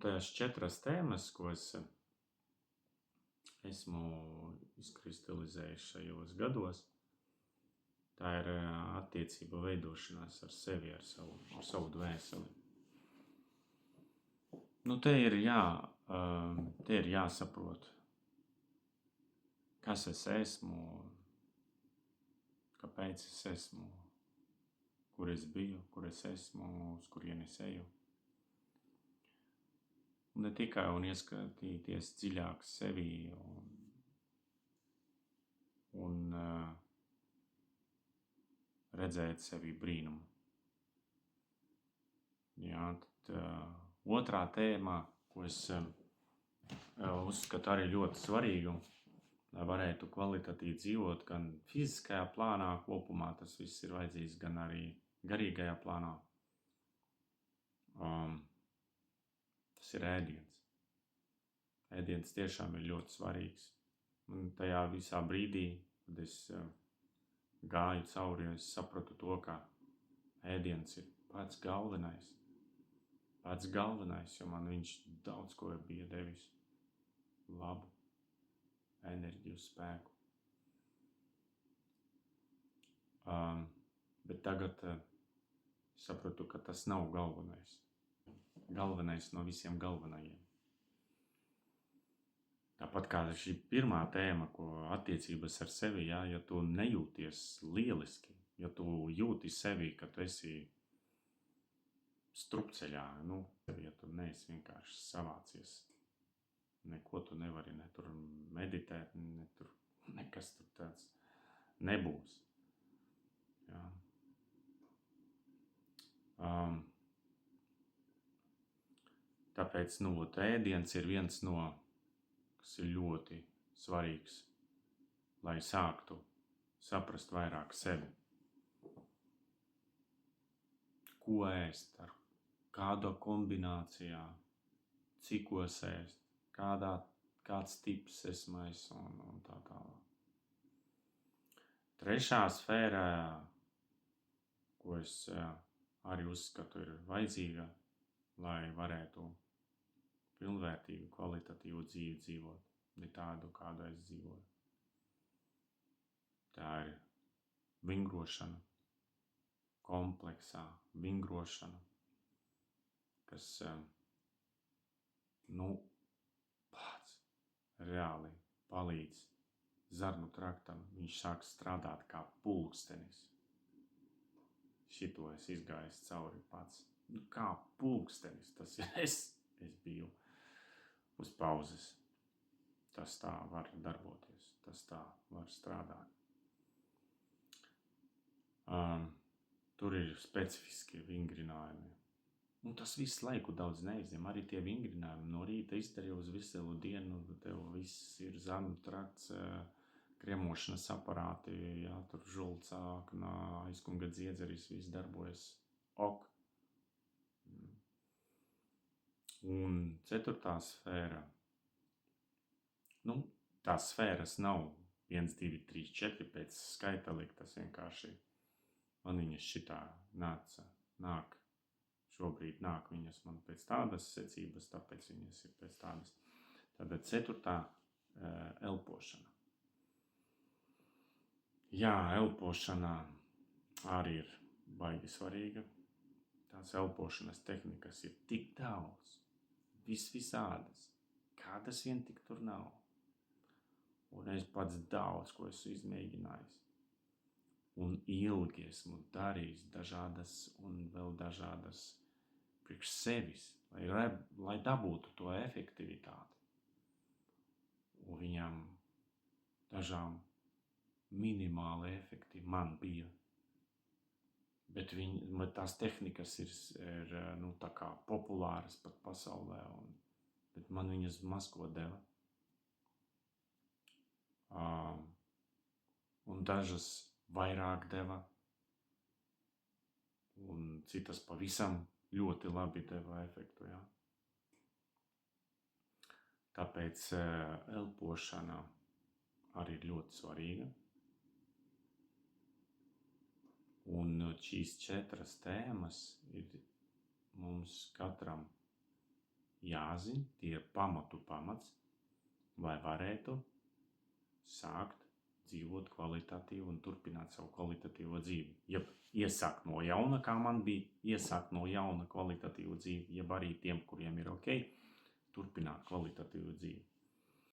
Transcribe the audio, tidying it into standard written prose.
Tās 4 tēmas, ko es esmu izkristalizējis šajos gados, tā ir attiecība veidošanās ar sevi, ar savu dvēseli. Te ir jāsaprot, kas es esmu, kāpēc es esmu, kur es biju, kur es esmu, uz kurien es eju. Un ne tikai ieskatīties dziļāk sevī un redzēt sevī brīnumu. Tad otrā tēma, ko es uzskatu arī ļoti svarīgu, lai varētu kvalitatīvi dzīvot gan fiziskajā plānā kopumā, tas viss ir vajadzīgs, gan arī garīgajā plānā. Tas ir ēdiens. Ēdiens tiešām ir ļoti svarīgs. Un tajā visā brīdī, kad es gāju cauri, es sapratu to, ka ēdiens ir pats galvenais, jo man viņš daudz ko bija devis, labu enerģiju, spēku. Bet tagad sapratu, ka tas nav galvenais. Galvenais no visiem galvenajiem. Tāpat kā šī pirmā tēma, ko attiecības ar sevi, ja tu nejūties lieliski, ja tu jūti sevi, ka tu esi strupceļā, ja tu neesi vienkārši savācies, neko tu nevari ne tur meditēt, nekas tur tāds nebūs. Ja. Tāpēc, ēdiens ir viens no, kas ir ļoti svarīgs, lai sāktu saprast vairāk sevi. Ko ēst, ar kādā kombinācijā, cikos ēst, kāds tips esmu es un tā tālāk. Trešā sfēra, ko es arī uzskatu ir vajadzīga, lai varētu pilnvērtīgu, kvalitatīvu dzīvi dzīvot, ne tādu, kādu es dzīvoju. Tā ir vingrošana, kompleksā vingrošana, kas, pats reāli palīdz zarnu traktam. Viņš sāk strādāt kā pulkstenis. Šito es izgājis cauri pats. Kā pulkstenis, tas ir es biju uz pauzes. Tas tā var darboties, tas tā var strādāt. Tur ir specifiski vingrinājumi. Tas visu laiku daudz neizņem. Arī tie vingrinājumi no rīta izdarīja uz veselu dienu, tev viss ir zarnu trakts, kremošanas aparāti, tur žulcāk, aizkunga dziedzeris, viss darbojas ok. Un ceturtā sfēra, tās sfēras nav 1, 2, 3, 4 pēc skaita likt, tas vienkārši man viņas šitā nāk, šobrīd nāk viņas man pēc tādas secības, tāpēc viņas ir pēc tādas. Tātad ceturtā elpošana. Jā, elpošana arī ir baigi svarīga. Tās elpošanas tehnikas ir tik daudz, visādas, kādas vien tik tur nav. Un es pats daudz, ko esmu izmēģinājis. Un ilgi esmu darījis dažādas un vēl dažādas priekš sevis, lai dabūtu to efektivitāti. Un viņam dažām minimāli efekti man bija. Bet tās tehnikas ir tā kā populāras pat pasaulē, bet man viņas maz ko deva. Un dažas vairāk deva, un citas pavisam ļoti labi deva efektu. Ja? Tāpēc elpošana arī ir ļoti svarīga. Un šīs 4 tēmas ir mums katram jāzina, tie ir pamats, lai varētu sākt dzīvot kvalitatīvu un turpināt savu kvalitatīvo dzīvi. Jeb iesākt no jauna, kā man bija, iesākt no jauna kvalitatīvu dzīvi, jeb arī tiem, kuriem ir ok, turpināt kvalitatīvu dzīvi.